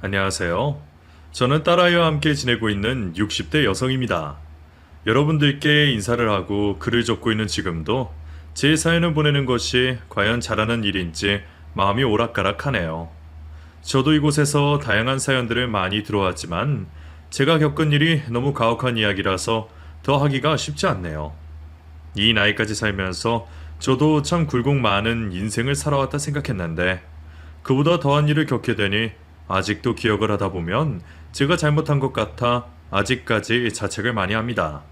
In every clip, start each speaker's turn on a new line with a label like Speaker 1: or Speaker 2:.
Speaker 1: 안녕하세요. 저는 딸아이와 함께 지내고 있는 60대 여성입니다. 여러분들께 인사를 하고 글을 적고 있는 지금도 제 사연을 보내는 것이 과연 잘하는 일인지 마음이 오락가락하네요. 저도 이곳에서 다양한 사연들을 많이 들어왔지만 제가 겪은 일이 너무 가혹한 이야기라서 더 하기가 쉽지 않네요. 이 나이까지 살면서 저도 참 굴곡 많은 인생을 살아왔다 생각했는데 그보다 더한 일을 겪게 되니 아직도 기억을 하다 보면 제가 잘못한 것 같아 아직까지 자책을 많이 합니다.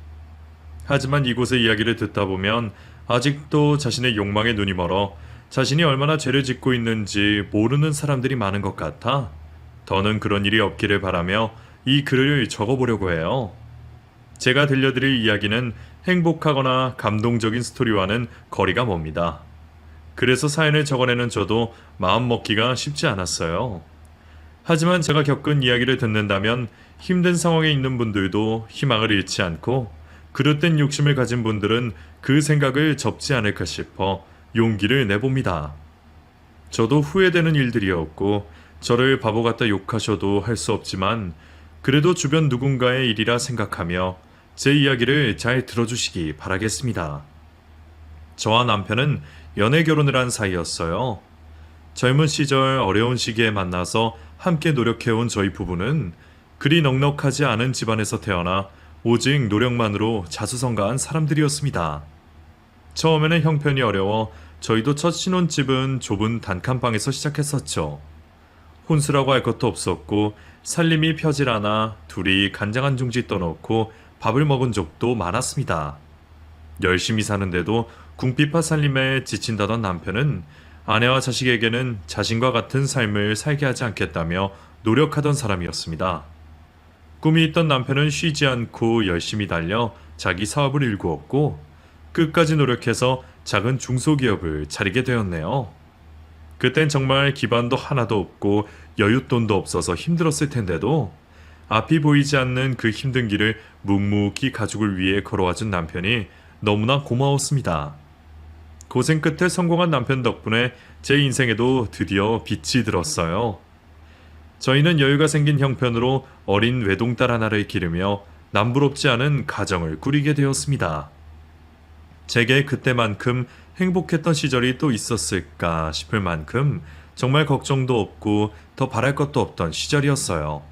Speaker 1: 하지만 이곳의 이야기를 듣다 보면 아직도 자신의 욕망에 눈이 멀어 자신이 얼마나 죄를 짓고 있는지 모르는 사람들이 많은 것 같아 더는 그런 일이 없기를 바라며 이 글을 적어보려고 해요. 제가 들려드릴 이야기는 행복하거나 감동적인 스토리와는 거리가 멉니다. 그래서 사연을 적어내는 저도 마음 먹기가 쉽지 않았어요. 하지만 제가 겪은 이야기를 듣는다면 힘든 상황에 있는 분들도 희망을 잃지 않고 그릇된 욕심을 가진 분들은 그 생각을 접지 않을까 싶어 용기를 내봅니다. 저도 후회되는 일들이었고 저를 바보 같다 욕하셔도 할 수 없지만 그래도 주변 누군가의 일이라 생각하며 제 이야기를 잘 들어주시기 바라겠습니다. 저와 남편은 연애 결혼을 한 사이였어요. 젊은 시절 어려운 시기에 만나서 함께 노력해온 저희 부부는 그리 넉넉하지 않은 집안에서 태어나 오직 노력만으로 자수성가한 사람들이었습니다. 처음에는 형편이 어려워 저희도 첫 신혼집은 좁은 단칸방에서 시작했었죠. 혼수라고 할 것도 없었고 살림이 펴질 않아 둘이 간장 한 중지 떠놓고 밥을 먹은 적도 많았습니다. 열심히 사는데도 궁핍한 살림에 지친다던 남편은 아내와 자식에게는 자신과 같은 삶을 살게 하지 않겠다며 노력하던 사람이었습니다. 꿈이 있던 남편은 쉬지 않고 열심히 달려 자기 사업을 일구었고 끝까지 노력해서 작은 중소기업을 차리게 되었네요. 그땐 정말 기반도 하나도 없고 여윳돈도 없어서 힘들었을 텐데도 앞이 보이지 않는 그 힘든 길을 묵묵히 가족을 위해 걸어와준 남편이 너무나 고마웠습니다. 고생 끝에 성공한 남편 덕분에 제 인생에도 드디어 빛이 들었어요. 저희는 여유가 생긴 형편으로 어린 외동딸 하나를 기르며 남부럽지 않은 가정을 꾸리게 되었습니다. 제게 그때만큼 행복했던 시절이 또 있었을까 싶을 만큼 정말 걱정도 없고 더 바랄 것도 없던 시절이었어요.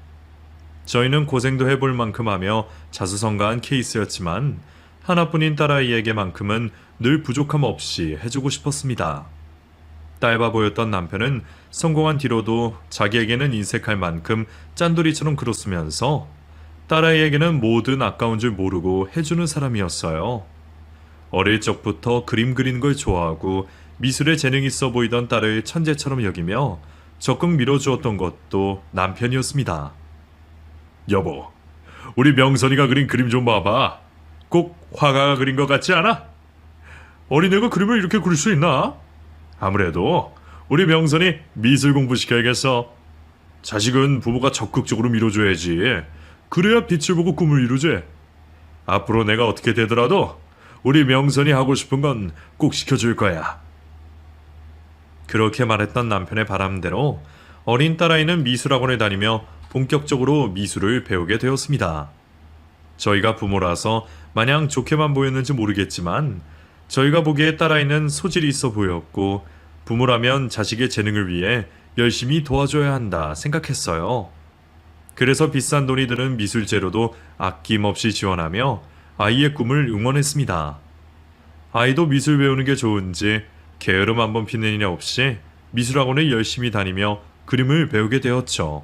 Speaker 1: 저희는 고생도 해볼 만큼 하며 자수성가한 케이스였지만 하나뿐인 딸아이에게만큼은 늘 부족함 없이 해주고 싶었습니다. 딸바보였던 남편은 성공한 뒤로도 자기에게는 인색할 만큼 짠돌이처럼 굴었으면서 딸아이에게는 뭐든 아까운 줄 모르고 해주는 사람이었어요. 어릴 적부터 그림 그리는 걸 좋아하고 미술에 재능이 있어 보이던 딸을 천재처럼 여기며 적극 밀어주었던 것도 남편이었습니다. 여보, 우리 명선이가 그린 그림 좀 봐봐. 꼭 화가가 그린 것 같지 않아? 어린애가 그림을 이렇게 그릴 수 있나? 아무래도 우리 명선이 미술 공부시켜야겠어. 자식은 부모가 적극적으로 밀어줘야지. 그래야 빛을 보고 꿈을 이루지. 앞으로 내가 어떻게 되더라도 우리 명선이 하고 싶은 건 꼭 시켜줄 거야. 그렇게 말했던 남편의 바람대로 어린 딸아이는 미술학원에 다니며 본격적으로 미술을 배우게 되었습니다. 저희가 부모라서 마냥 좋게만 보였는지 모르겠지만 저희가 보기에 딸아이는 소질이 있어 보였고 부모라면 자식의 재능을 위해 열심히 도와줘야 한다 생각했어요. 그래서 비싼 돈이 드는 미술 재료도 아낌없이 지원하며 아이의 꿈을 응원했습니다. 아이도 미술 배우는 게 좋은지 게으름 한번 피는 일 없이 미술학원에 열심히 다니며 그림을 배우게 되었죠.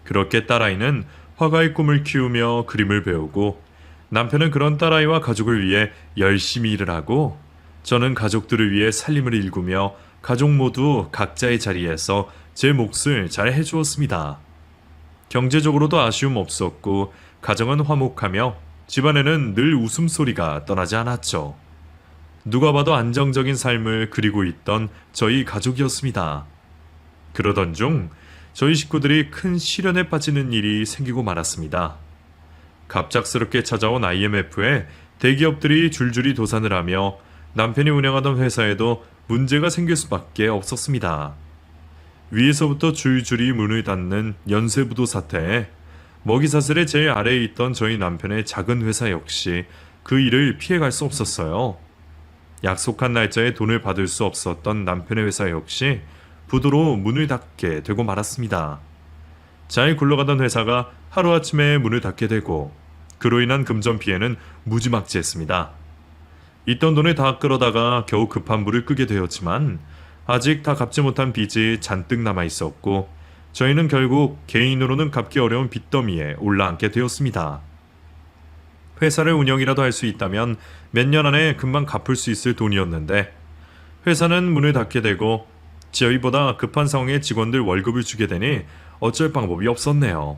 Speaker 1: 그렇게 딸아이는 화가의 꿈을 키우며 그림을 배우고 남편은 그런 딸아이와 가족을 위해 열심히 일을 하고 저는 가족들을 위해 살림을 일구며 가족 모두 각자의 자리에서 제 몫을 잘 해주었습니다. 경제적으로도 아쉬움 없었고 가정은 화목하며 집안에는 늘 웃음소리가 떠나지 않았죠. 누가 봐도 안정적인 삶을 그리고 있던 저희 가족이었습니다. 그러던 중 저희 식구들이 큰 시련에 빠지는 일이 생기고 말았습니다. 갑작스럽게 찾아온 IMF에 대기업들이 줄줄이 도산을 하며 남편이 운영하던 회사에도 문제가 생길 수밖에 없었습니다. 위에서부터 줄줄이 문을 닫는 연쇄부도 사태에 먹이사슬의 제일 아래에 있던 저희 남편의 작은 회사 역시 그 일을 피해갈 수 없었어요. 약속한 날짜에 돈을 받을 수 없었던 남편의 회사 역시 부도로 문을 닫게 되고 말았습니다. 잘 굴러가던 회사가 하루아침에 문을 닫게 되고 그로 인한 금전 피해는 무지막지했습니다. 있던 돈을 다 끌어다가 겨우 급한 불을 끄게 되었지만 아직 다 갚지 못한 빚이 잔뜩 남아 있었고 저희는 결국 개인으로는 갚기 어려운 빚더미에 올라앉게 되었습니다. 회사를 운영이라도 할 수 있다면 몇 년 안에 금방 갚을 수 있을 돈이었는데 회사는 문을 닫게 되고 저희보다 급한 상황에 직원들 월급을 주게 되니 어쩔 방법이 없었네요.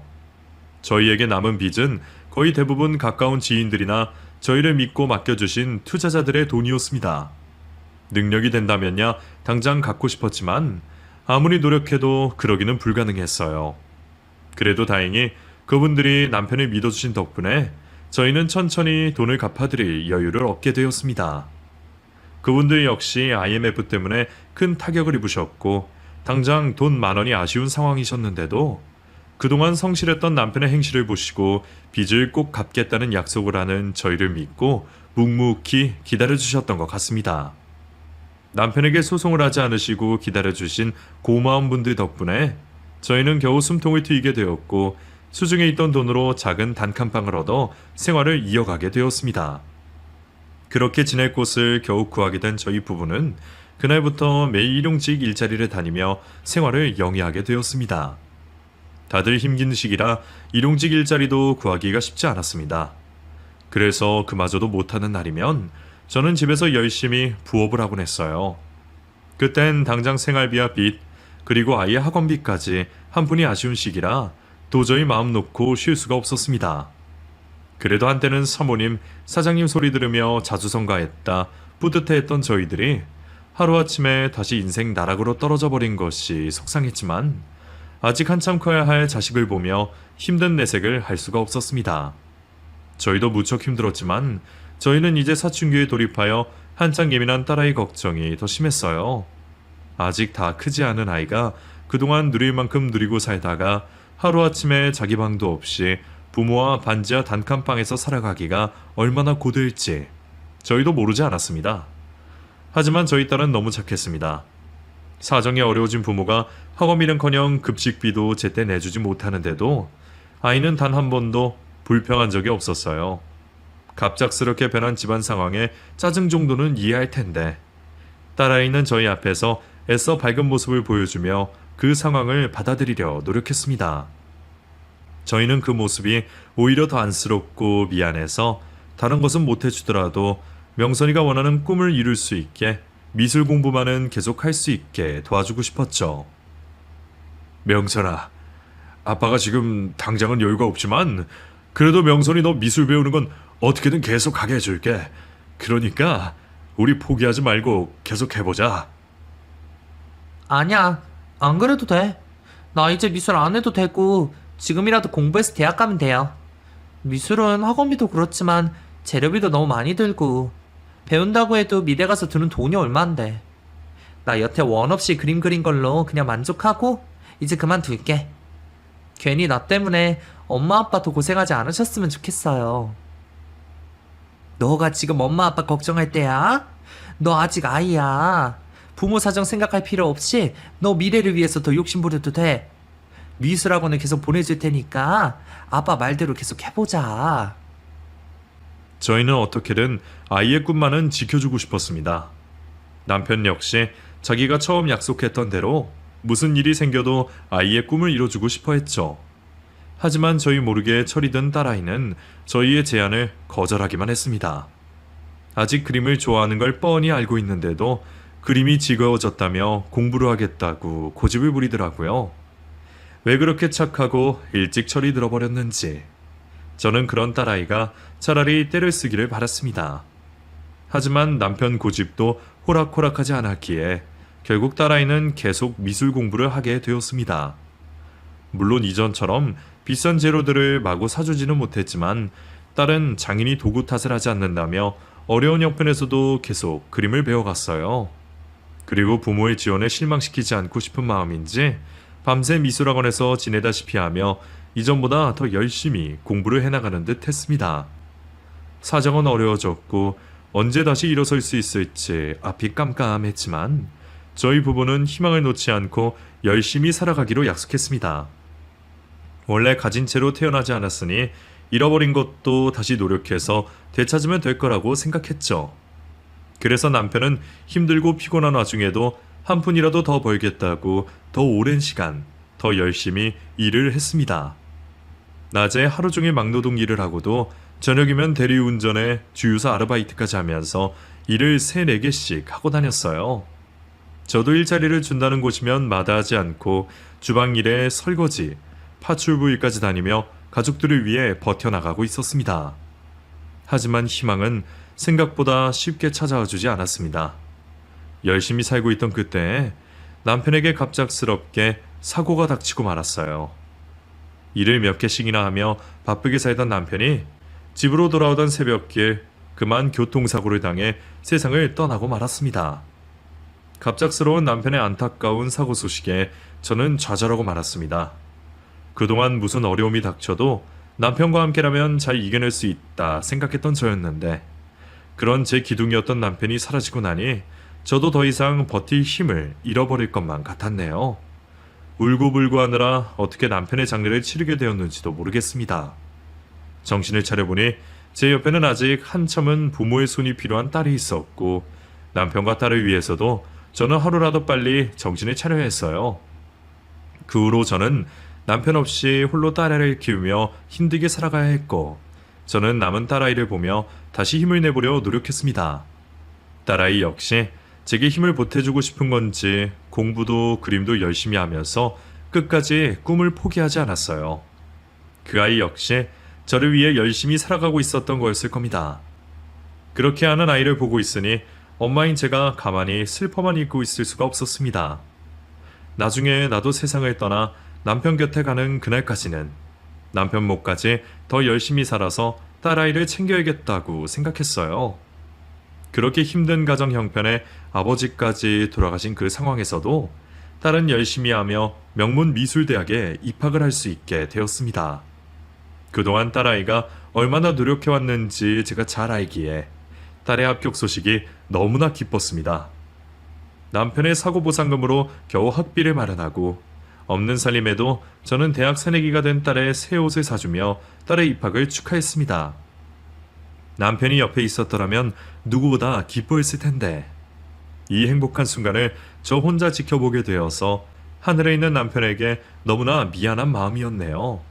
Speaker 1: 저희에게 남은 빚은 거의 대부분 가까운 지인들이나 저희를 믿고 맡겨주신 투자자들의 돈이었습니다. 능력이 된다면야 당장 갚고 싶었지만 아무리 노력해도 그러기는 불가능했어요. 그래도 다행히 그분들이 남편을 믿어주신 덕분에 저희는 천천히 돈을 갚아드릴 여유를 얻게 되었습니다. 그분들 역시 IMF 때문에 큰 타격을 입으셨고 당장 돈 10,000원이 아쉬운 상황이셨는데도 그동안 성실했던 남편의 행실을 보시고 빚을 꼭 갚겠다는 약속을 하는 저희를 믿고 묵묵히 기다려주셨던 것 같습니다. 남편에게 소송을 하지 않으시고 기다려주신 고마운 분들 덕분에 저희는 겨우 숨통을 트이게 되었고 수중에 있던 돈으로 작은 단칸방을 얻어 생활을 이어가게 되었습니다. 그렇게 지낼 곳을 겨우 구하게 된 저희 부부는 그날부터 매일 일용직 일자리를 다니며 생활을 영위하게 되었습니다. 다들 힘긴 시기라 일용직 일자리도 구하기가 쉽지 않았습니다. 그래서 그마저도 못하는 날이면 저는 집에서 열심히 부업을 하곤 했어요. 그땐 당장 생활비와 빚, 그리고 아이의 학원비까지 한 푼이 아쉬운 시기라 도저히 마음 놓고 쉴 수가 없었습니다. 그래도 한때는 사모님, 사장님 소리 들으며 자수성가했다 뿌듯해했던 저희들이 하루아침에 다시 인생 나락으로 떨어져 버린 것이 속상했지만 아직 한참 커야 할 자식을 보며 힘든 내색을 할 수가 없었습니다. 저희도 무척 힘들었지만 저희는 이제 사춘기에 돌입하여 한창 예민한 딸아이 걱정이 더 심했어요. 아직 다 크지 않은 아이가 그동안 누릴 만큼 누리고 살다가 하루아침에 자기 방도 없이 부모와 반지하 단칸방에서 살아가기가 얼마나 고될지 저희도 모르지 않았습니다. 하지만 저희 딸은 너무 착했습니다. 사정이 어려워진 부모가 학원비는커녕 급식비도 제때 내주지 못하는데도 아이는 단 한 번도 불평한 적이 없었어요. 갑작스럽게 변한 집안 상황에 짜증 정도는 이해할 텐데 딸아이는 저희 앞에서 애써 밝은 모습을 보여주며 그 상황을 받아들이려 노력했습니다. 저희는 그 모습이 오히려 더 안쓰럽고 미안해서 다른 것은 못해주더라도 명선이가 원하는 꿈을 이룰 수 있게 미술 공부만은 계속할 수 있게 도와주고 싶었죠. 명선아, 아빠가 지금 당장은 여유가 없지만 그래도 명선이 너 미술 배우는 건 어떻게든 계속 가게 해줄게. 그러니까 우리 포기하지 말고 계속 해보자.
Speaker 2: 아니야, 안 그래도 돼. 나 이제 미술 안 해도 되고 지금이라도 공부해서 대학 가면 돼요. 미술은 학원비도 그렇지만 재료비도 너무 많이 들고 배운다고 해도 미대 가서 드는 돈이 얼만데. 나 여태 원 없이 그림 그린 걸로 그냥 만족하고 이제 그만둘게. 괜히 나 때문에 엄마 아빠 더 고생하지 않으셨으면 좋겠어요. 너가 지금 엄마 아빠 걱정할 때야? 너 아직 아이야. 부모 사정 생각할 필요 없이 너 미래를 위해서 더 욕심 부려도 돼. 미술학원을 계속 보내줄 테니까 아빠 말대로 계속 해보자.
Speaker 1: 저희는 어떻게든 아이의 꿈만은 지켜주고 싶었습니다. 남편 역시 자기가 처음 약속했던 대로 무슨 일이 생겨도 아이의 꿈을 이뤄주고 싶어 했죠. 하지만 저희 모르게 철이 든 딸아이는 저희의 제안을 거절하기만 했습니다. 아직 그림을 좋아하는 걸 뻔히 알고 있는데도 그림이 지겨워졌다며 공부를 하겠다고 고집을 부리더라고요. 왜 그렇게 착하고 일찍 철이 들어버렸는지 저는 그런 딸아이가 차라리 때를 쓰기를 바랐습니다. 하지만 남편 고집도 호락호락하지 않았기에 결국 딸아이는 계속 미술 공부를 하게 되었습니다. 물론 이전처럼 비싼 재료들을 마구 사주지는 못했지만 딸은 장인이 도구 탓을 하지 않는다며 어려운 형편에서도 계속 그림을 배워갔어요. 그리고 부모의 지원에 실망시키지 않고 싶은 마음인지 밤새 미술학원에서 지내다시피 하며 이전보다 더 열심히 공부를 해나가는 듯 했습니다. 사정은 어려워졌고 언제 다시 일어설 수 있을지 앞이 깜깜했지만 저희 부부는 희망을 놓지 않고 열심히 살아가기로 약속했습니다. 원래 가진 채로 태어나지 않았으니 잃어버린 것도 다시 노력해서 되찾으면 될 거라고 생각했죠. 그래서 남편은 힘들고 피곤한 와중에도 한 푼이라도 더 벌겠다고 더 오랜 시간, 더 열심히 일을 했습니다. 낮에 하루 종일 막노동 일을 하고도 저녁이면 대리운전에 주유소 아르바이트까지 하면서 일을 3, 4개씩 하고 다녔어요. 저도 일자리를 준다는 곳이면 마다하지 않고 주방 일에 설거지, 파출부 일까지 다니며 가족들을 위해 버텨나가고 있었습니다. 하지만 희망은 생각보다 쉽게 찾아와 주지 않았습니다. 열심히 살고 있던 그때에 남편에게 갑작스럽게 사고가 닥치고 말았어요. 일을 몇 개씩이나 하며 바쁘게 살던 남편이 집으로 돌아오던 새벽길 그만 교통사고를 당해 세상을 떠나고 말았습니다. 갑작스러운 남편의 안타까운 사고 소식에 저는 좌절하고 말았습니다. 그동안 무슨 어려움이 닥쳐도 남편과 함께라면 잘 이겨낼 수 있다 생각했던 저였는데 그런 제 기둥이었던 남편이 사라지고 나니 저도 더 이상 버틸 힘을 잃어버릴 것만 같았네요. 울고불고 하느라 어떻게 남편의 장례를 치르게 되었는지도 모르겠습니다. 정신을 차려보니 제 옆에는 아직 한참은 부모의 손이 필요한 딸이 있었고 남편과 딸을 위해서도 저는 하루라도 빨리 정신을 차려야 했어요. 그 후로 저는 남편 없이 홀로 딸아이를 키우며 힘들게 살아가야 했고 저는 남은 딸아이를 보며 다시 힘을 내보려 노력했습니다. 딸아이 역시 제게 힘을 보태주고 싶은 건지 공부도 그림도 열심히 하면서 끝까지 꿈을 포기하지 않았어요. 그 아이 역시 저를 위해 열심히 살아가고 있었던 거였을 겁니다. 그렇게 하는 아이를 보고 있으니 엄마인 제가 가만히 슬퍼만 있고 있을 수가 없었습니다. 나중에 나도 세상을 떠나 남편 곁에 가는 그날까지는 남편 몫까지 더 열심히 살아서 딸아이를 챙겨야겠다고 생각했어요. 그렇게 힘든 가정 형편에 아버지까지 돌아가신 그 상황에서도 딸은 열심히 하며 명문미술대학에 입학을 할 수 있게 되었습니다. 그동안 딸아이가 얼마나 노력해왔는지 제가 잘 알기에 딸의 합격 소식이 너무나 기뻤습니다. 남편의 사고보상금으로 겨우 학비를 마련하고 없는 살림에도 저는 대학 새내기가 된 딸의 새 옷을 사주며 딸의 입학을 축하했습니다. 남편이 옆에 있었더라면 누구보다 기뻐했을 텐데 이 행복한 순간을 저 혼자 지켜보게 되어서 하늘에 있는 남편에게 너무나 미안한 마음이었네요.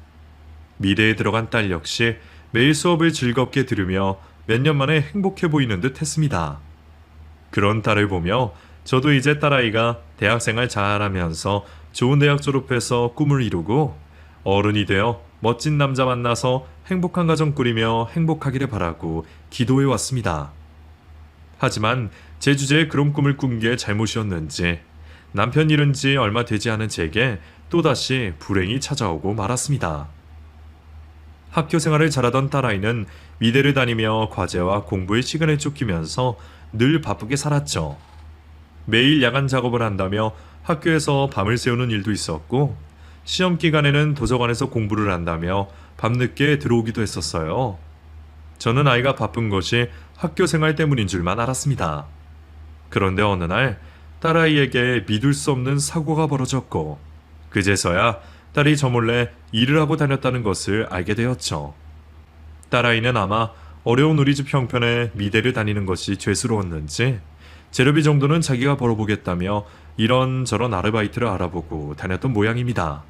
Speaker 1: 미대에 들어간 딸 역시 매일 수업을 즐겁게 들으며 몇 년 만에 행복해 보이는 듯 했습니다. 그런 딸을 보며 저도 이제 딸아이가 대학생활 잘하면서 좋은 대학 졸업해서 꿈을 이루고 어른이 되어 멋진 남자 만나서 행복한 가정 꾸리며 행복하기를 바라고 기도해 왔습니다. 하지만 제 주제에 그런 꿈을 꾼 게 잘못이었는지 남편 잃은 지 얼마 되지 않은 제게 또다시 불행이 찾아오고 말았습니다. 학교 생활을 잘하던 딸아이는 미대를 다니며 과제와 공부에 시간을 쫓기면서 늘 바쁘게 살았죠. 매일 야간 작업을 한다며 학교에서 밤을 새우는 일도 있었고 시험 기간에는 도서관에서 공부를 한다며 밤늦게 들어오기도 했었어요. 저는 아이가 바쁜 것이 학교 생활 때문인 줄만 알았습니다. 그런데 어느 날 딸아이에게 믿을 수 없는 사고가 벌어졌고 그제서야 딸이 저 몰래 일을 하고 다녔다는 것을 알게 되었죠. 딸아이는 아마 어려운 우리 집 형편에 미대를 다니는 것이 죄스러웠는지 재료비 정도는 자기가 벌어보겠다며 이런저런 아르바이트를 알아보고 다녔던 모양입니다.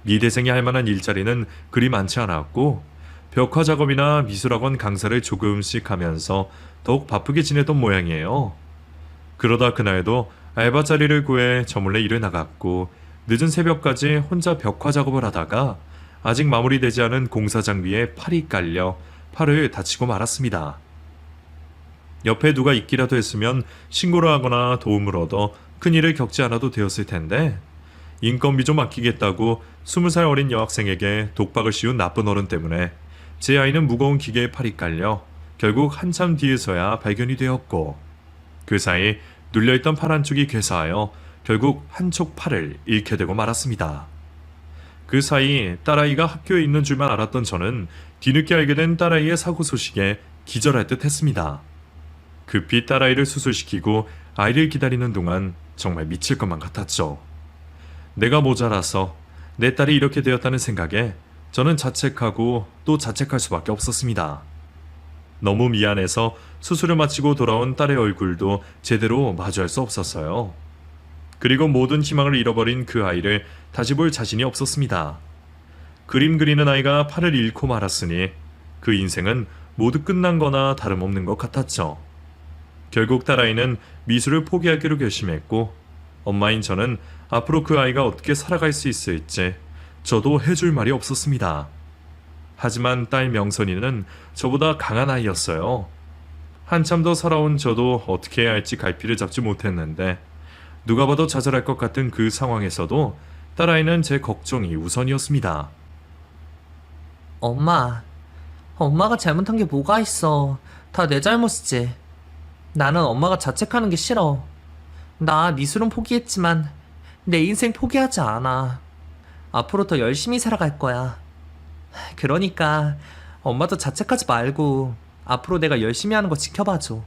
Speaker 1: 미대생이 할 만한 일자리는 그리 많지 않았고 벽화 작업이나 미술학원 강사를 조금씩 하면서 더욱 바쁘게 지내던 모양이에요. 그러다 그날도 알바 자리를 구해 저 몰래 일을 나갔고 늦은 새벽까지 혼자 벽화 작업을 하다가 아직 마무리되지 않은 공사 장비에 팔이 깔려 팔을 다치고 말았습니다. 옆에 누가 있기라도 했으면 신고를 하거나 도움을 얻어 큰일을 겪지 않아도 되었을 텐데 인건비 좀 아끼겠다고 20살 어린 여학생에게 독박을 씌운 나쁜 어른 때문에 제 아이는 무거운 기계에 팔이 깔려 결국 한참 뒤에서야 발견이 되었고 그 사이 눌려있던 팔 한쪽이 괴사하여 결국 한쪽 팔을 잃게 되고 말았습니다. 그 사이 딸아이가 학교에 있는 줄만 알았던 저는 뒤늦게 알게 된 딸아이의 사고 소식에 기절할 듯 했습니다. 급히 딸아이를 수술시키고 아이를 기다리는 동안 정말 미칠 것만 같았죠. 내가 모자라서 내 딸이 이렇게 되었다는 생각에 저는 자책하고 또 자책할 수밖에 없었습니다. 너무 미안해서 수술을 마치고 돌아온 딸의 얼굴도 제대로 마주할 수 없었어요. 그리고 모든 희망을 잃어버린 그 아이를 다시 볼 자신이 없었습니다. 그림 그리는 아이가 팔을 잃고 말았으니 그 인생은 모두 끝난 거나 다름없는 것 같았죠. 결국 딸아이는 미술을 포기하기로 결심했고 엄마인 저는 앞으로 그 아이가 어떻게 살아갈 수 있을지 저도 해줄 말이 없었습니다. 하지만 딸 명선이는 저보다 강한 아이였어요. 한참 더 살아온 저도 어떻게 해야 할지 갈피를 잡지 못했는데 누가 봐도 좌절할 것 같은 그 상황에서도 딸아이는 제 걱정이 우선이었습니다.
Speaker 2: 엄마가 잘못한 게 뭐가 있어. 다 내 잘못이지. 나는 엄마가 자책하는 게 싫어. 나 미술은 포기했지만 내 인생 포기하지 않아. 앞으로 더 열심히 살아갈 거야. 그러니까 엄마도 자책하지 말고 앞으로 내가 열심히 하는 거 지켜봐줘.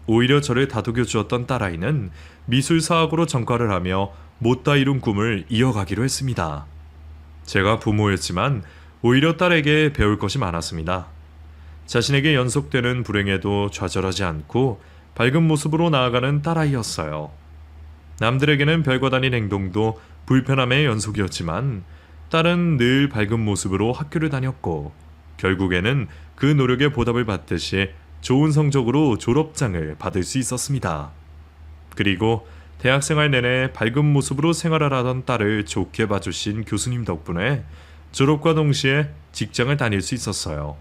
Speaker 1: 오히려 저를 다독여 주었던 딸아이는 미술사학으로 전과를 하며 못다 이룬 꿈을 이어가기로 했습니다. 제가 부모였지만 오히려 딸에게 배울 것이 많았습니다. 자신에게 연속되는 불행에도 좌절하지 않고 밝은 모습으로 나아가는 딸아이였어요. 남들에게는 별거 아닌 행동도 불편함의 연속이었지만 딸은 늘 밝은 모습으로 학교를 다녔고 결국에는 그 노력에 보답을 받듯이 좋은 성적으로 졸업장을 받을 수 있었습니다. 그리고 대학생활 내내 밝은 모습으로 생활을 하던 딸을 좋게 봐주신 교수님 덕분에 졸업과 동시에 직장을 다닐 수 있었어요.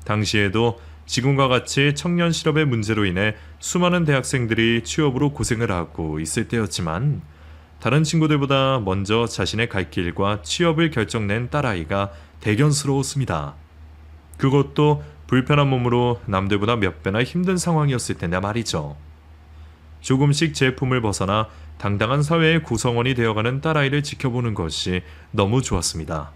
Speaker 1: 당시에도 지금과 같이 청년 실업의 문제로 인해 수많은 대학생들이 취업으로 고생을 하고 있을 때였지만 다른 친구들보다 먼저 자신의 갈 길과 취업을 결정낸 딸아이가 대견스러웠습니다. 그것도 불편한 몸으로 남들보다 몇 배나 힘든 상황이었을 텐데 말이죠. 조금씩 제 품을 벗어나 당당한 사회의 구성원이 되어가는 딸아이를 지켜보는 것이 너무 좋았습니다.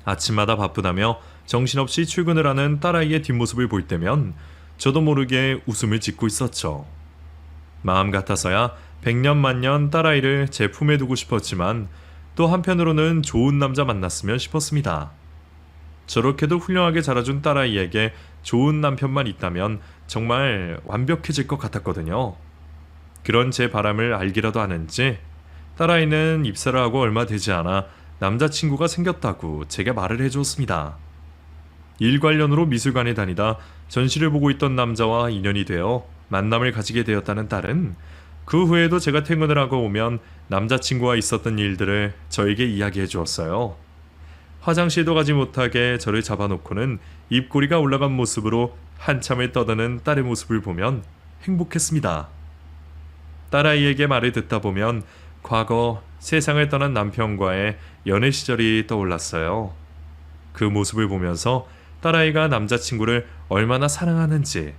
Speaker 1: 아침마다 바쁘다며 정신없이 출근을 하는 딸아이의 뒷모습을 볼 때면 저도 모르게 웃음을 짓고 있었죠. 마음 같아서야 백년 만년 딸아이를 제 품에 두고 싶었지만 또 한편으로는 좋은 남자 만났으면 싶었습니다. 저렇게도 훌륭하게 자라준 딸아이에게 좋은 남편만 있다면 정말 완벽해질 것 같았거든요. 그런 제 바람을 알기라도 하는지 딸아이는 입사를 하고 얼마 되지 않아 남자친구가 생겼다고 제게 말을 해주었습니다. 일 관련으로 미술관에 다니다 전시를 보고 있던 남자와 인연이 되어 만남을 가지게 되었다는 딸은 그 후에도 제가 퇴근을 하고 오면 남자친구와 있었던 일들을 저에게 이야기해 주었어요. 화장실도 가지 못하게 저를 잡아놓고는 입꼬리가 올라간 모습으로 한참을 떠드는 딸의 모습을 보면 행복했습니다. 딸아이에게 말을 듣다 보면 과거 세상을 떠난 남편과의 연애 시절이 떠올랐어요. 그 모습을 보면서 딸아이가 남자친구를 얼마나 사랑하는지,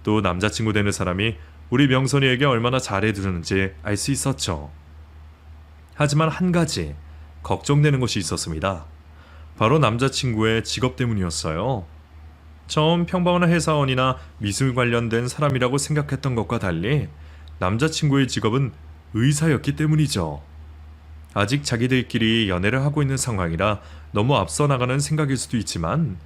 Speaker 1: 또 남자친구 되는 사람이 우리 명선이에게 얼마나 잘해주는지 알 수 있었죠. 하지만 한 가지 걱정되는 것이 있었습니다. 바로 남자친구의 직업 때문이었어요. 처음 평범한 회사원이나 미술 관련된 사람이라고 생각했던 것과 달리 남자친구의 직업은 의사였기 때문이죠. 아직 자기들끼리 연애를 하고 있는 상황이라 너무 앞서 나가는 생각일 수도 있지만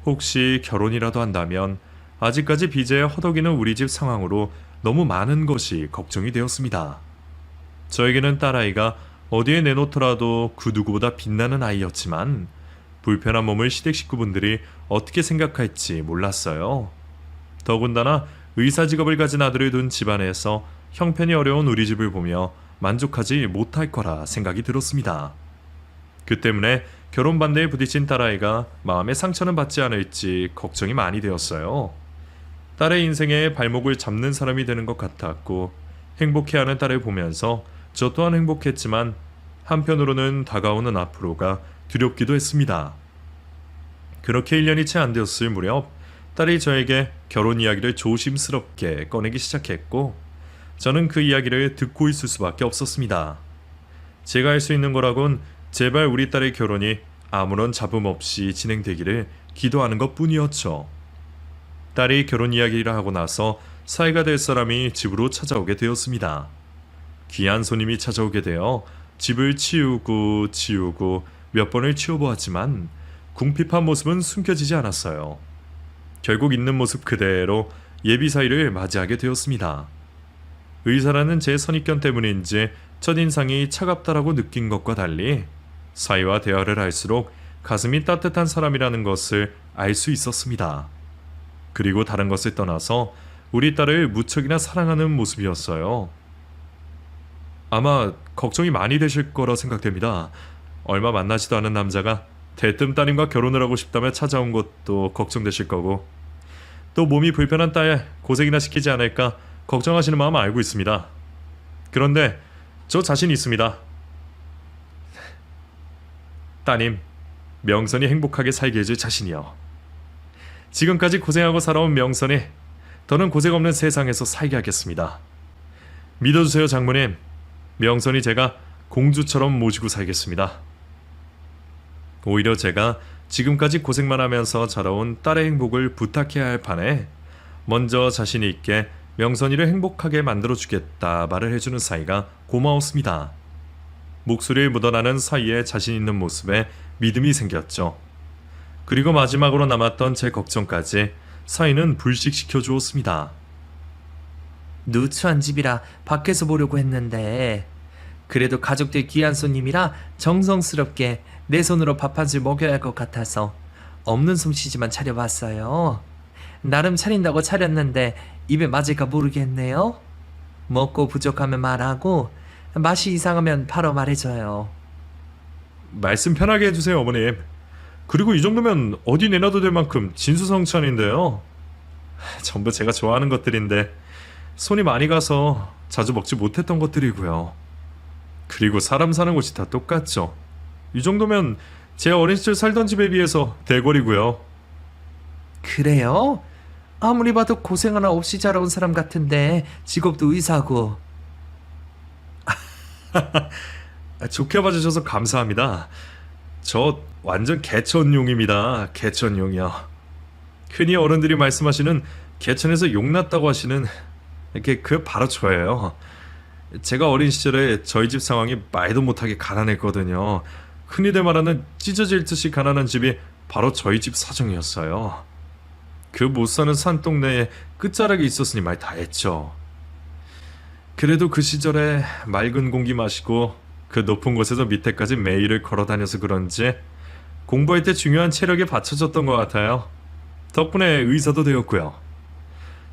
Speaker 1: 혹시 결혼이라도 한다면 아직까지 빚에 허덕이는 우리 집 상황으로 너무 많은 것이 걱정이 되었습니다. 저에게는 딸아이가 어디에 내놓더라도 그 누구보다 빛나는 아이였지만 불편한 몸을 시댁 식구분들이 어떻게 생각할지 몰랐어요. 더군다나 의사 직업을 가진 아들을 둔 집안에서 형편이 어려운 우리 집을 보며 만족하지 못할 거라 생각이 들었습니다. 그 때문에 결혼 반대에 부딪힌 딸아이가 마음의 상처는 받지 않을지 걱정이 많이 되었어요. 딸의 인생에 발목을 잡는 사람이 되는 것 같았고 행복해하는 딸을 보면서 저 또한 행복했지만 한편으로는 다가오는 앞으로가 두렵기도 했습니다. 그렇게 1년이 채 안 되었을 무렵 딸이 저에게 결혼 이야기를 조심스럽게 꺼내기 시작했고 저는 그 이야기를 듣고 있을 수밖에 없었습니다. 제가 할 수 있는 거라곤 제발 우리 딸의 결혼이 아무런 잡음 없이 진행되기를 기도하는 것뿐이었죠. 딸이 결혼 이야기를 하고 나서 사이가 될 사람이 집으로 찾아오게 되었습니다. 귀한 손님이 찾아오게 되어 집을 치우고 몇 번을 치워보았지만 궁핍한 모습은 숨겨지지 않았어요. 결국 있는 모습 그대로 예비 사이를 맞이하게 되었습니다. 의사라는 제 선입견 때문인지 첫인상이 차갑다라고 느낀 것과 달리 사이와 대화를 할수록 가슴이 따뜻한 사람이라는 것을 알 수 있었습니다. 그리고 다른 것을 떠나서 우리 딸을 무척이나 사랑하는 모습이었어요. 아마 걱정이 많이 되실 거라 생각됩니다. 얼마 만나지도 않은 남자가 대뜸 따님과 결혼을 하고 싶다며 찾아온 것도 걱정되실 거고 또 몸이 불편한 딸 고생이나 시키지 않을까 걱정하시는 마음 알고 있습니다. 그런데 저 자신 있습니다. 따님, 명선이 행복하게 살게 해줄 자신이요. 지금까지 고생하고 살아온 명선이 더는 고생 없는 세상에서 살게 하겠습니다. 믿어주세요, 장모님. 명선이 제가 공주처럼 모시고 살겠습니다. 오히려 제가 지금까지 고생만 하면서 자라온 딸의 행복을 부탁해야 할 판에 먼저 자신 있게 명선이를 행복하게 만들어주겠다 말을 해주는 사이가 고마웠습니다. 목소리에 묻어나는 사이에 자신 있는 모습에 믿음이 생겼죠. 그리고 마지막으로 남았던 제 걱정까지 사이는 불식시켜 주었습니다.
Speaker 2: 누추한 집이라 밖에서 보려고 했는데 그래도 가족들 귀한 손님이라 정성스럽게 내 손으로 밥 한 술 먹여야 할 것 같아서 없는 솜씨지만 차려봤어요. 나름 차린다고 차렸는데 입에 맞을까 모르겠네요. 먹고 부족하면 말하고 맛이 이상하면 바로 말해줘요.
Speaker 1: 말씀 편하게 해주세요, 어머님. 그리고 이 정도면 어디 내놔도 될 만큼 진수성찬인데요. 전부 제가 좋아하는 것들인데 손이 많이 가서 자주 먹지 못했던 것들이고요. 그리고 사람 사는 곳이 다 똑같죠. 이 정도면 제 어린 시절 살던 집에 비해서 대궐이고요.
Speaker 2: 그래요? 아무리 봐도 고생 하나 없이 자라온 사람 같은데 직업도 의사고.
Speaker 1: 좋게 봐주셔서 감사합니다. 저 완전 개천용입니다. 개천용이요. 흔히 어른들이 말씀하시는 개천에서 용났다고 하시는 그 바로 저예요. 제가 어린 시절에 저희 집 상황이 말도 못하게 가난했거든요. 흔히들 말하는 찢어질 듯이 가난한 집이 바로 저희 집 사정이었어요. 그 못사는 산동네에 끝자락에 있었으니 말 다 했죠. 그래도 그 시절에 맑은 공기 마시고 그 높은 곳에서 밑에까지 매일을 걸어 다녀서 그런지 공부할 때 중요한 체력이 받쳐졌던 것 같아요. 덕분에 의사도 되었고요.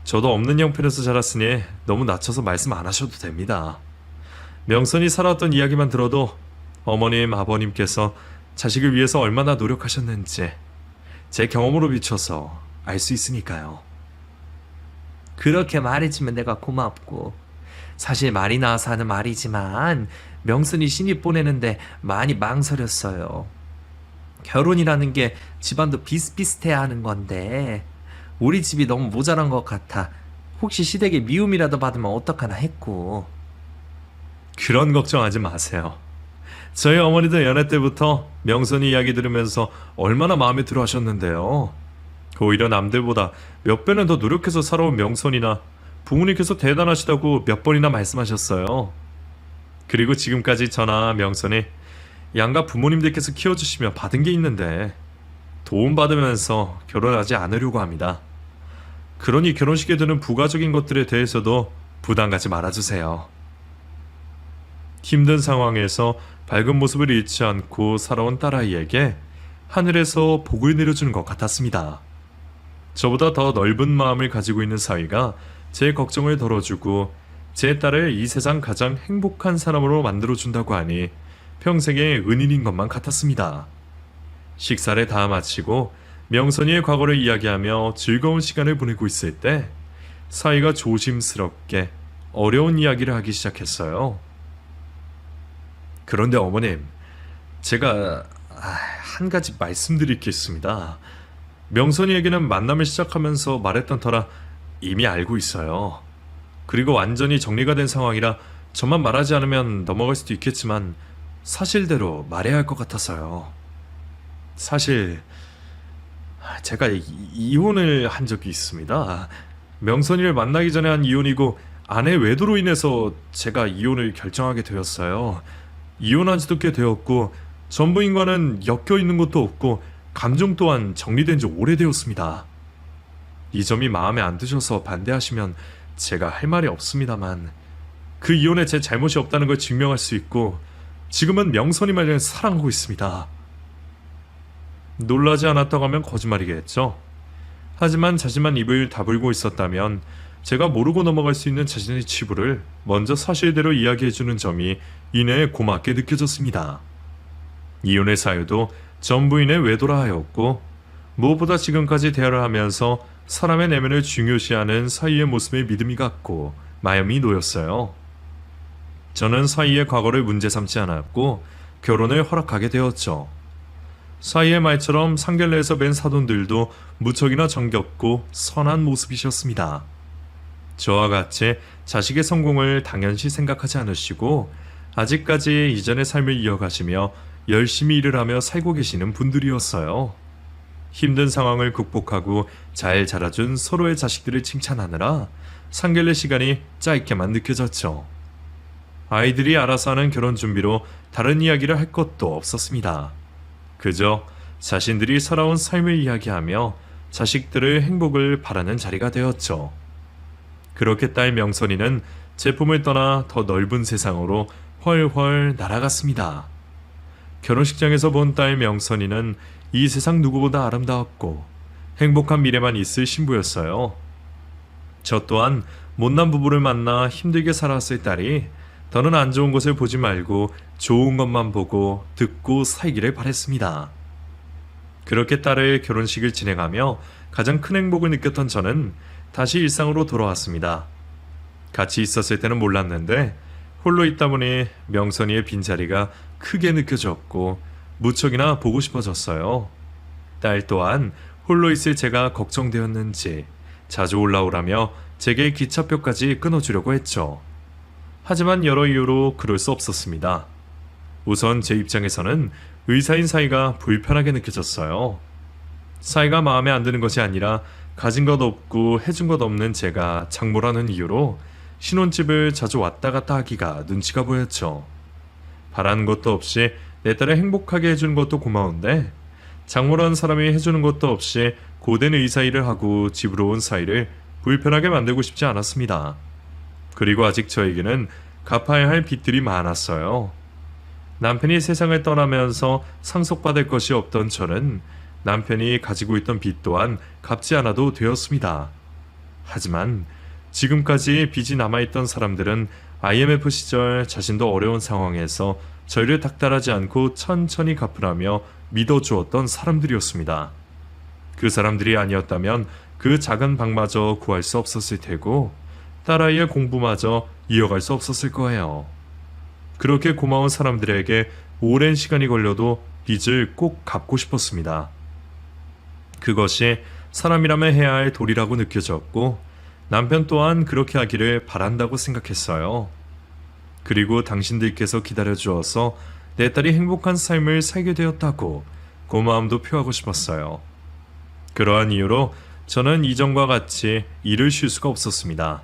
Speaker 1: 저도 없는 형편에서 자랐으니 너무 낮춰서 말씀 안 하셔도 됩니다. 명선이 살아왔던 이야기만 들어도 어머님, 아버님께서 자식을 위해서 얼마나 노력하셨는지 제 경험으로 비춰서 알 수 있으니까요.
Speaker 2: 그렇게 말해주면 내가 고맙고 사실 말이 나와서 하는 말이지만 명순이 신입 보내는데 많이 망설였어요. 결혼이라는 게 집안도 비슷비슷해야 하는 건데 우리 집이 너무 모자란 것 같아 혹시 시댁에 미움이라도 받으면 어떡하나 했고.
Speaker 1: 그런 걱정하지 마세요. 저희 어머니도 연애 때부터 명선이 이야기 들으면서 얼마나 마음에 들어 하셨는데요. 오히려 남들보다 몇 배는 더 노력해서 살아온 명선이나 부모님께서 대단하시다고 몇 번이나 말씀하셨어요. 그리고 지금까지 저나 명선이 양가 부모님들께서 키워주시며 받은 게 있는데 도움받으면서 결혼하지 않으려고 합니다. 그러니 결혼식에 드는 부가적인 것들에 대해서도 부담 갖지 말아주세요. 힘든 상황에서 밝은 모습을 잃지 않고 살아온 딸아이에게 하늘에서 복을 내려주는 것 같았습니다. 저보다 더 넓은 마음을 가지고 있는 사위가 제 걱정을 덜어주고 제 딸을 이 세상 가장 행복한 사람으로 만들어준다고 하니 평생의 은인인 것만 같았습니다. 식사를 다 마치고 명선이의 과거를 이야기하며 즐거운 시간을 보내고 있을 때 사위가 조심스럽게 어려운 이야기를 하기 시작했어요. 그런데 어머님, 제가 한 가지 말씀드릴 게 있습니다. 명선이에게는 만남을 시작하면서 말했던 터라 이미 알고 있어요. 그리고 완전히 정리가 된 상황이라 저만 말하지 않으면 넘어갈 수도 있겠지만 사실대로 말해야 할 것 같아서요. 사실 제가 이혼을 한 적이 있습니다. 명선이를 만나기 전에 한 이혼이고 아내 외도로 인해서 제가 이혼을 결정하게 되었어요. 이혼한 지도 꽤 되었고 전부인과는 엮여 있는 것도 없고 감정 또한 정리된 지 오래되었습니다. 이 점이 마음에 안 드셔서 반대하시면 제가 할 말이 없습니다만 그 이혼에 제 잘못이 없다는 걸 증명할 수 있고 지금은 명선이만을 사랑하고 있습니다. 놀라지 않았다고 하면 거짓말이겠죠. 하지만 자신만 입을 다물고 있었다면 제가 모르고 넘어갈 수 있는 자신의 치부를 먼저 사실대로 이야기해주는 점이 이내 고맙게 느껴졌습니다. 이혼의 사유도 전 부인의 외도라 하였고 무엇보다 지금까지 대화를 하면서 사람의 내면을 중요시하는 사이의 모습에 믿음이 갔고 마음이 놓였어요. 저는 사이의 과거를 문제 삼지 않았고 결혼을 허락하게 되었죠. 사이의 말처럼 상견례에서 뵌 사돈들도 무척이나 정겹고 선한 모습이셨습니다. 저와 같이 자식의 성공을 당연시 생각하지 않으시고 아직까지 이전의 삶을 이어가시며 열심히 일을 하며 살고 계시는 분들이었어요. 힘든 상황을 극복하고 잘 자라준 서로의 자식들을 칭찬하느라 상견례 시간이 짧게만 느껴졌죠. 아이들이 알아서 하는 결혼 준비로 다른 이야기를 할 것도 없었습니다. 그저 자신들이 살아온 삶을 이야기하며 자식들의 행복을 바라는 자리가 되었죠. 그렇게 딸 명선이는 제품을 떠나 더 넓은 세상으로 훨훨 날아갔습니다. 결혼식장에서 본 딸 명선이는 이 세상 누구보다 아름다웠고 행복한 미래만 있을 신부였어요. 저 또한 못난 부부를 만나 힘들게 살아왔을 딸이 더는 안 좋은 것을 보지 말고 좋은 것만 보고 듣고 살기를 바랬습니다. 그렇게 딸의 결혼식을 진행하며 가장 큰 행복을 느꼈던 저는 다시 일상으로 돌아왔습니다. 같이 있었을 때는 몰랐는데 홀로 있다 보니 명선이의 빈자리가 크게 느껴졌고 무척이나 보고 싶어졌어요. 딸 또한 홀로 있을 제가 걱정되었는지 자주 올라오라며 제게 기차표까지 끊어주려고 했죠. 하지만 여러 이유로 그럴 수 없었습니다. 우선 제 입장에서는 의사인 사이가 불편하게 느껴졌어요. 사이가 마음에 안 드는 것이 아니라 가진 것 없고 해준 것 없는 제가 장모라는 이유로 신혼집을 자주 왔다 갔다 하기가 눈치가 보였죠. 바라는 것도 없이 내 딸을 행복하게 해주는 것도 고마운데 장모라는 사람이 해주는 것도 없이 고된 의사 일을 하고 집으로 온 사이를 불편하게 만들고 싶지 않았습니다. 그리고 아직 저에게는 갚아야 할 빚들이 많았어요. 남편이 세상을 떠나면서 상속받을 것이 없던 저는 남편이 가지고 있던 빚 또한 갚지 않아도 되었습니다. 하지만 지금까지 빚이 남아있던 사람들은 IMF 시절 자신도 어려운 상황에서 저희를 닥달하지 않고 천천히 갚으라며 믿어주었던 사람들이었습니다. 그 사람들이 아니었다면 그 작은 방마저 구할 수 없었을 테고 딸아이의 공부마저 이어갈 수 없었을 거예요. 그렇게 고마운 사람들에게 오랜 시간이 걸려도 빚을 꼭 갚고 싶었습니다. 그것이 사람이라면 해야 할 도리라고 느껴졌고 남편 또한 그렇게 하기를 바란다고 생각했어요. 그리고 당신들께서 기다려주어서 내 딸이 행복한 삶을 살게 되었다고 고마움도 표하고 싶었어요. 그러한 이유로 저는 이전과 같이 일을 쉴 수가 없었습니다.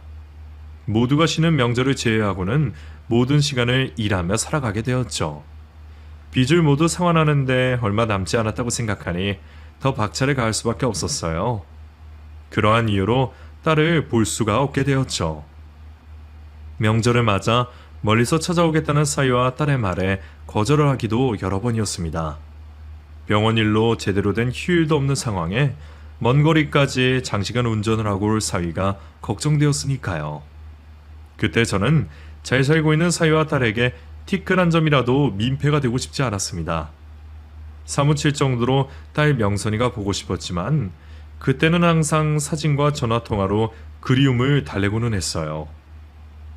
Speaker 1: 모두가 쉬는 명절을 제외하고는 모든 시간을 일하며 살아가게 되었죠. 빚을 모두 상환하는데 얼마 남지 않았다고 생각하니 더 박차를 가할 수밖에 없었어요. 그러한 이유로 딸을 볼 수가 없게 되었죠. 명절을 맞아 멀리서 찾아오겠다는 사위와 딸의 말에 거절을 하기도 여러 번이었습니다. 병원 일로 제대로 된 휴일도 없는 상황에 먼 거리까지 장시간 운전을 하고 올 사위가 걱정되었으니까요. 그때 저는 잘 살고 있는 사위와 딸에게 티끌 한 점이라도 민폐가 되고 싶지 않았습니다. 사무칠 정도로 딸 명선이가 보고 싶었지만 그때는 항상 사진과 전화통화로 그리움을 달래고는 했어요.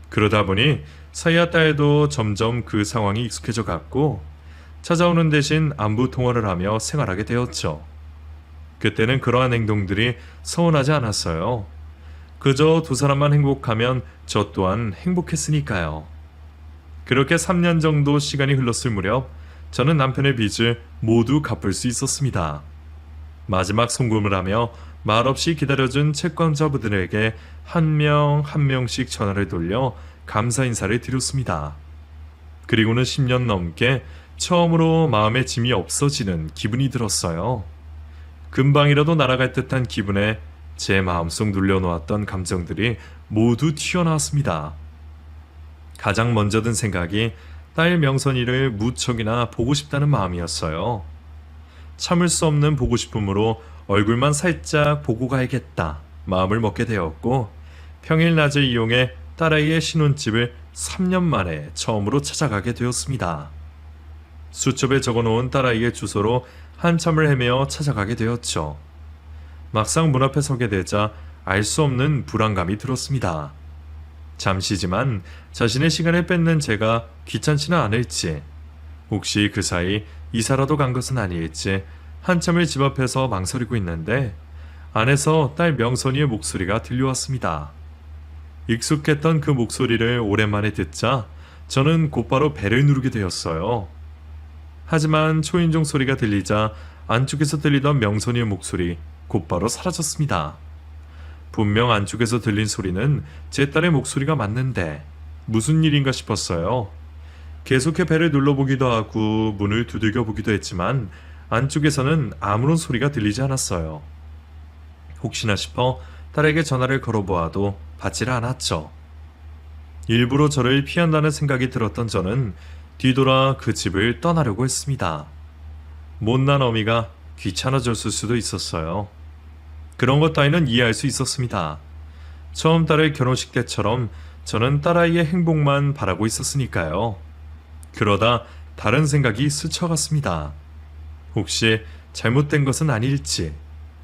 Speaker 1: 그러다 보니 사위와 딸도 점점 그 상황이 익숙해져 갔고 찾아오는 대신 안부 통화를 하며 생활하게 되었죠. 그때는 그러한 행동들이 서운하지 않았어요. 그저 두 사람만 행복하면 저 또한 행복했으니까요. 그렇게 3년 정도 시간이 흘렀을 무렵 저는 남편의 빚을 모두 갚을 수 있었습니다. 마지막 송금을 하며 말없이 기다려준 채권자분들에게 한 명 한 명씩 전화를 돌려 감사 인사를 드렸습니다. 그리고는 10년 넘게 처음으로 마음의 짐이 없어지는 기분이 들었어요. 금방이라도 날아갈 듯한 기분에 제 마음속 눌려놓았던 감정들이 모두 튀어나왔습니다. 가장 먼저 든 생각이 딸 명선이를 무척이나 보고 싶다는 마음이었어요. 참을 수 없는 보고 싶음으로 얼굴만 살짝 보고 가야겠다 마음을 먹게 되었고, 평일 낮을 이용해 딸아이의 신혼집을 3년 만에 처음으로 찾아가게 되었습니다. 수첩에 적어놓은 딸아이의 주소로 한참을 헤매어 찾아가게 되었죠. 막상 문 앞에 서게 되자 알 수 없는 불안감이 들었습니다. 잠시지만 자신의 시간을 뺏는 제가 귀찮지는 않을지, 혹시 그 사이 이사라도 간 것은 아닐지 한참을 집 앞에서 망설이고 있는데 안에서 딸 명선이의 목소리가 들려왔습니다. 익숙했던 그 목소리를 오랜만에 듣자 저는 곧바로 배를 누르게 되었어요. 하지만 초인종 소리가 들리자 안쪽에서 들리던 명선이의 목소리 곧바로 사라졌습니다. 분명 안쪽에서 들린 소리는 제 딸의 목소리가 맞는데 무슨 일인가 싶었어요. 계속해 배를 눌러보기도 하고 문을 두들겨 보기도 했지만 안쪽에서는 아무런 소리가 들리지 않았어요. 혹시나 싶어 딸에게 전화를 걸어보아도 받지를 않았죠. 일부러 저를 피한다는 생각이 들었던 저는 뒤돌아 그 집을 떠나려고 했습니다. 못난 어미가 귀찮아졌을 수도 있었어요. 그런 것 따위는 이해할 수 있었습니다. 처음 딸의 결혼식 때처럼 저는 딸아이의 행복만 바라고 있었으니까요. 그러다 다른 생각이 스쳐갔습니다. 혹시 잘못된 것은 아닐지,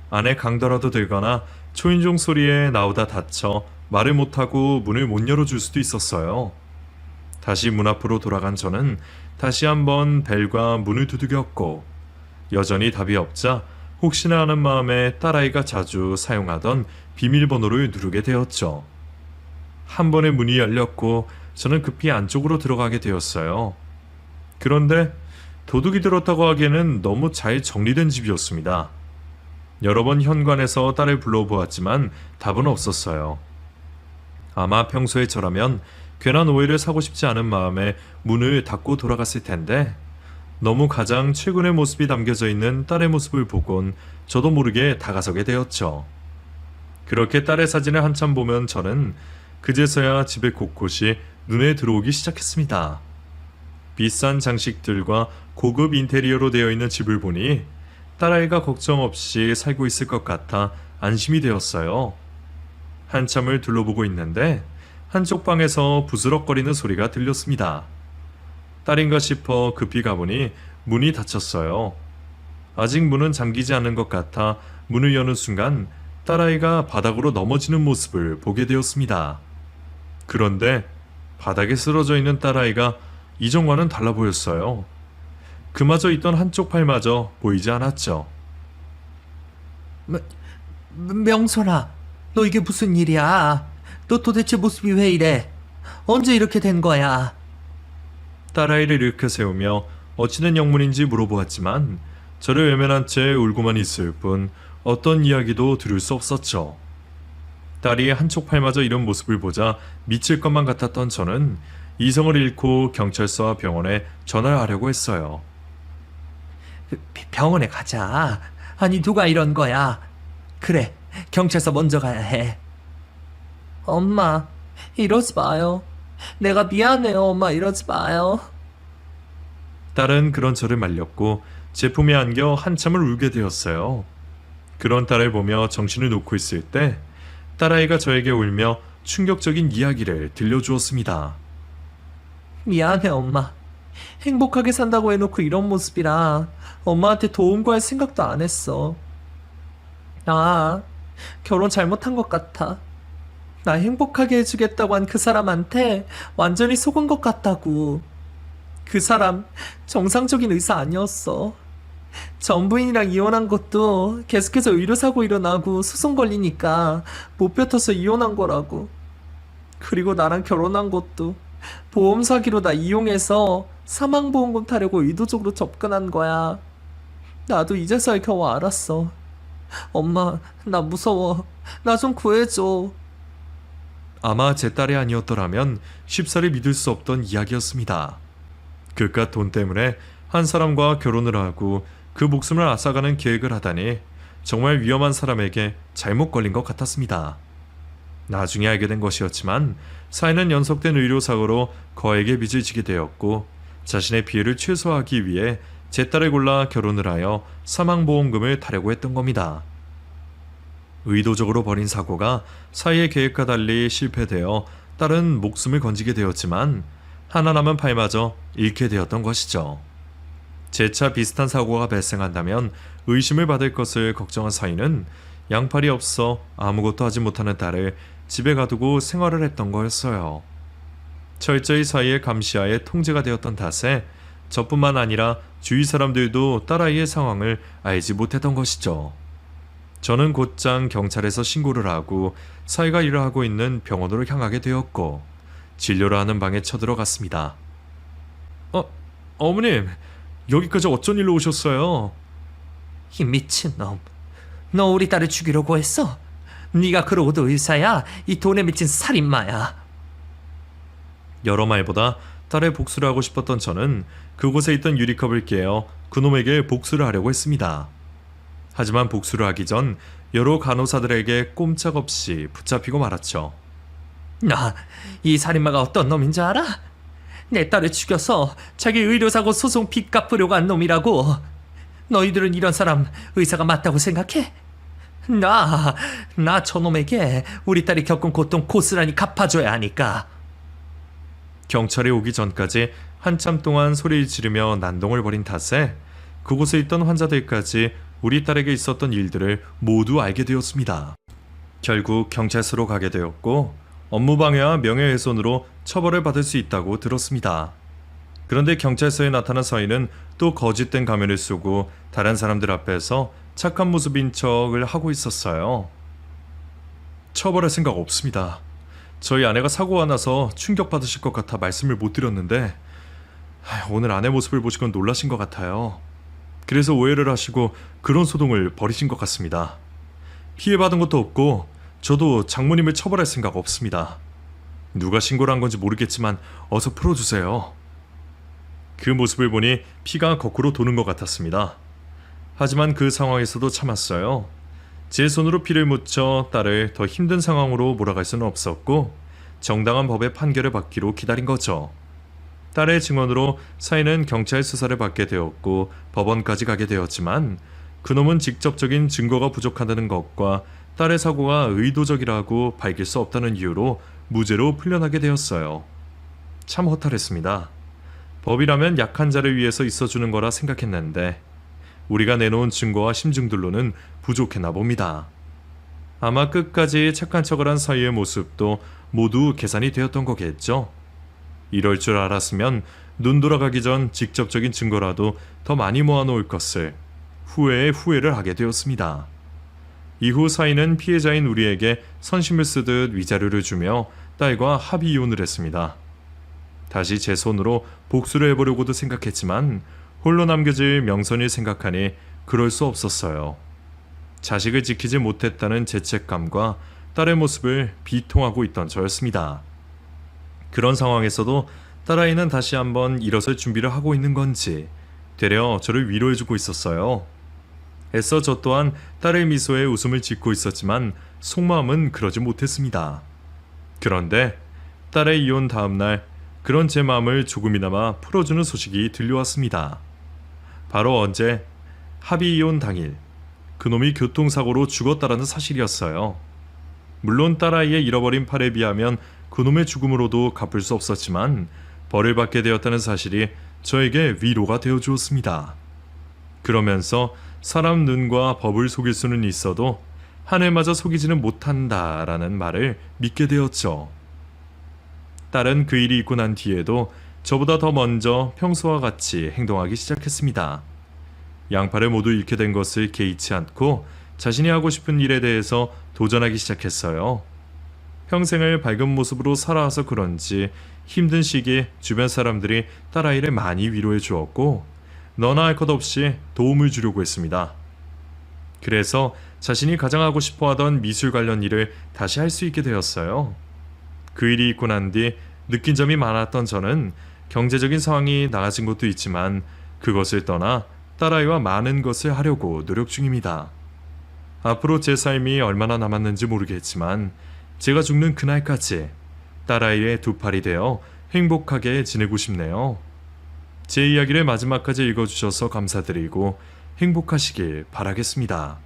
Speaker 1: 안에 강도라도 들거나 초인종 소리에 나오다 다쳐 말을 못하고 문을 못 열어줄 수도 있었어요. 다시 문 앞으로 돌아간 저는 다시 한번 벨과 문을 두들겼고, 여전히 답이 없자 혹시나 하는 마음에 딸아이가 자주 사용하던 비밀번호를 누르게 되었죠. 한 번에 문이 열렸고 저는 급히 안쪽으로 들어가게 되었어요. 그런데 도둑이 들었다고 하기에는 너무 잘 정리된 집이었습니다. 여러 번 현관에서 딸을 불러보았지만 답은 없었어요. 아마 평소에 저라면 괜한 오해를 사고 싶지 않은 마음에 문을 닫고 돌아갔을 텐데, 너무 가장 최근의 모습이 담겨져 있는 딸의 모습을 보곤 저도 모르게 다가서게 되었죠. 그렇게 딸의 사진을 한참 보면 저는 그제서야 집의 곳곳이 눈에 들어오기 시작했습니다. 비싼 장식들과 고급 인테리어로 되어 있는 집을 보니 딸아이가 걱정 없이 살고 있을 것 같아 안심이 되었어요. 한참을 둘러보고 있는데 한쪽 방에서 부스럭거리는 소리가 들렸습니다. 딸인가 싶어 급히 가보니 문이 닫혔어요. 아직 문은 잠기지 않은 것 같아 문을 여는 순간 딸아이가 바닥으로 넘어지는 모습을 보게 되었습니다. 그런데 바닥에 쓰러져 있는 딸아이가 이전과는 달라 보였어요. 그마저 있던 한쪽 팔마저 보이지 않았죠.
Speaker 2: 명선아, 너 이게 무슨 일이야? 너 도대체 모습이 왜 이래? 언제 이렇게 된 거야?
Speaker 1: 딸아이를 일으켜 세우며 어찌된 영문인지 물어보았지만 저를 외면한 채 울고만 있을 뿐 어떤 이야기도 들을 수 없었죠. 딸이 한쪽 팔마저 이런 모습을 보자 미칠 것만 같았던 저는 이성을 잃고 경찰서와 병원에 전화를 하려고 했어요.
Speaker 2: 병원에 가자. 아니, 누가 이런 거야? 그래, 경찰서 먼저 가야 해. 엄마, 이러지 마요. 내가 미안해요, 엄마, 이러지 마요.
Speaker 1: 딸은 그런 저를 말렸고 제품에 안겨 한참을 울게 되었어요. 그런 딸을 보며 정신을 놓고 있을 때 딸아이가 저에게 울며 충격적인 이야기를 들려주었습니다.
Speaker 2: 미안해, 엄마. 행복하게 산다고 해놓고 이런 모습이라 엄마한테 도움 구할 생각도 안 했어. 나 결혼 잘못한 것 같아. 나 행복하게 해주겠다고 한 그 사람한테 완전히 속은 것 같다고. 그 사람 정상적인 의사 아니었어. 전 부인이랑 이혼한 것도 계속해서 의료사고 일어나고 소송 걸리니까 못 뱉어서 이혼한 거라고. 그리고 나랑 결혼한 것도 보험 사기로 나 이용해서 사망보험금 타려고 의도적으로 접근한 거야. 나도 이제서야 겨우 알았어. 엄마, 나 무서워. 나 좀 구해줘.
Speaker 1: 아마 제 딸이 아니었더라면 쉽사리 믿을 수 없던 이야기였습니다. 그깟 돈 때문에 한 사람과 결혼을 하고 그 목숨을 앗아가는 계획을 하다니 정말 위험한 사람에게 잘못 걸린 것 같았습니다. 나중에 알게 된 것이었지만 사인은 연속된 의료사고로 거액의 빚을 지게 되었고 자신의 피해를 최소화하기 위해 제 딸을 골라 결혼을 하여 사망보험금을 타려고 했던 겁니다. 의도적으로 벌인 사고가 사이의 계획과 달리 실패되어 딸은 목숨을 건지게 되었지만 하나 남은 팔마저 잃게 되었던 것이죠. 재차 비슷한 사고가 발생한다면 의심을 받을 것을 걱정한 사이는 양팔이 없어 아무것도 하지 못하는 딸을 집에 가두고 생활을 했던 거였어요. 철저히 사이의 감시하에 통제가 되었던 탓에 저뿐만 아니라 주위 사람들도 딸아이의 상황을 알지 못했던 것이죠. 저는 곧장 경찰에서 신고를 하고 사이가 일을 하고 있는 병원으로 향하게 되었고 진료를 하는 방에 쳐들어갔습니다. 어머님, 여기까지 어쩐 일로 오셨어요?
Speaker 2: 이 미친놈. 너 우리 딸을 죽이려고 했어? 네가 그러고도 의사야? 이 돈에 미친 살인마야.
Speaker 1: 여러 말보다 딸의 복수를 하고 싶었던 저는 그곳에 있던 유리컵을 깨어 그놈에게 복수를 하려고 했습니다. 하지만 복수를 하기 전 여러 간호사들에게 꼼짝없이 붙잡히고 말았죠.
Speaker 2: 나 이 살인마가 어떤 놈인 줄 알아? 내 딸을 죽여서 자기 의료사고 소송 빚 갚으려고 한 놈이라고. 너희들은 이런 사람 의사가 맞다고 생각해? 나 저놈에게 우리 딸이 겪은 고통 고스란히 갚아줘야 하니까.
Speaker 1: 경찰이 오기 전까지 한참 동안 소리를 지르며 난동을 벌인 탓에 그곳에 있던 환자들까지 우리 딸에게 있었던 일들을 모두 알게 되었습니다. 결국 경찰서로 가게 되었고 업무방해와 명예훼손으로 처벌을 받을 수 있다고 들었습니다. 그런데 경찰서에 나타난 서인은 또 거짓된 가면을 쓰고 다른 사람들 앞에서 착한 모습인 척을 하고 있었어요. 처벌할 생각 없습니다. 저희 아내가 사고가 나서 충격받으실 것 같아 말씀을 못 드렸는데 오늘 아내 모습을 보시곤 놀라신 것 같아요. 그래서 오해를 하시고 그런 소동을 벌이신 것 같습니다. 피해받은 것도 없고 저도 장모님을 처벌할 생각 없습니다. 누가 신고를 한 건지 모르겠지만 어서 풀어주세요. 그 모습을 보니 피가 거꾸로 도는 것 같았습니다. 하지만 그 상황에서도 참았어요. 제 손으로 피를 묻혀 딸을 더 힘든 상황으로 몰아갈 수는 없었고 정당한 법의 판결을 받기로 기다린 거죠. 딸의 증언으로 사인은 경찰 수사를 받게 되었고 법원까지 가게 되었지만 그놈은 직접적인 증거가 부족하다는 것과 딸의 사고가 의도적이라고 밝힐 수 없다는 이유로 무죄로 풀려나게 되었어요. 참 허탈했습니다. 법이라면 약한 자를 위해서 있어주는 거라 생각했는데 우리가 내놓은 증거와 심증들로는 부족했나 봅니다. 아마 끝까지 착한 척을 한 사이의 모습도 모두 계산이 되었던 거겠죠. 이럴 줄 알았으면 눈 돌아가기 전 직접적인 증거라도 더 많이 모아놓을 것을 후회에 후회를 하게 되었습니다. 이후 사인은 피해자인 우리에게 선심을 쓰듯 위자료를 주며 딸과 합의 이혼을 했습니다. 다시 제 손으로 복수를 해보려고도 생각했지만 홀로 남겨질 명선을 생각하니 그럴 수 없었어요. 자식을 지키지 못했다는 죄책감과 딸의 모습을 비통하고 있던 저였습니다. 그런 상황에서도 딸아이는 다시 한번 일어설 준비를 하고 있는 건지 되려 저를 위로해주고 있었어요. 애써 저 또한 딸의 미소에 웃음을 짓고 있었지만 속마음은 그러지 못했습니다. 그런데 딸의 이혼 다음날 그런 제 마음을 조금이나마 풀어주는 소식이 들려왔습니다. 바로 어제 합의 이혼 당일 그놈이 교통사고로 죽었다라는 사실이었어요. 물론 딸아이의 잃어버린 팔에 비하면 그놈의 죽음으로도 갚을 수 없었지만 벌을 받게 되었다는 사실이 저에게 위로가 되어 주었습니다. 그러면서 사람 눈과 법을 속일 수는 있어도 하늘마저 속이지는 못한다라는 말을 믿게 되었죠. 딸은 그 일이 있고 난 뒤에도 저보다 더 먼저 평소와 같이 행동하기 시작했습니다. 양팔을 모두 잃게 된 것을 개의치 않고 자신이 하고 싶은 일에 대해서 도전하기 시작했어요. 평생을 밝은 모습으로 살아와서 그런지 힘든 시기에 주변 사람들이 딸아이를 많이 위로해 주었고 너나 할 것 없이 도움을 주려고 했습니다. 그래서 자신이 가장 하고 싶어 하던 미술 관련 일을 다시 할 수 있게 되었어요. 그 일이 있고 난 뒤 느낀 점이 많았던 저는 경제적인 상황이 나아진 것도 있지만 그것을 떠나 딸아이와 많은 것을 하려고 노력 중입니다. 앞으로 제 삶이 얼마나 남았는지 모르겠지만 제가 죽는 그날까지 딸아이의 두 팔이 되어 행복하게 지내고 싶네요. 제 이야기를 마지막까지 읽어주셔서 감사드리고 행복하시길 바라겠습니다.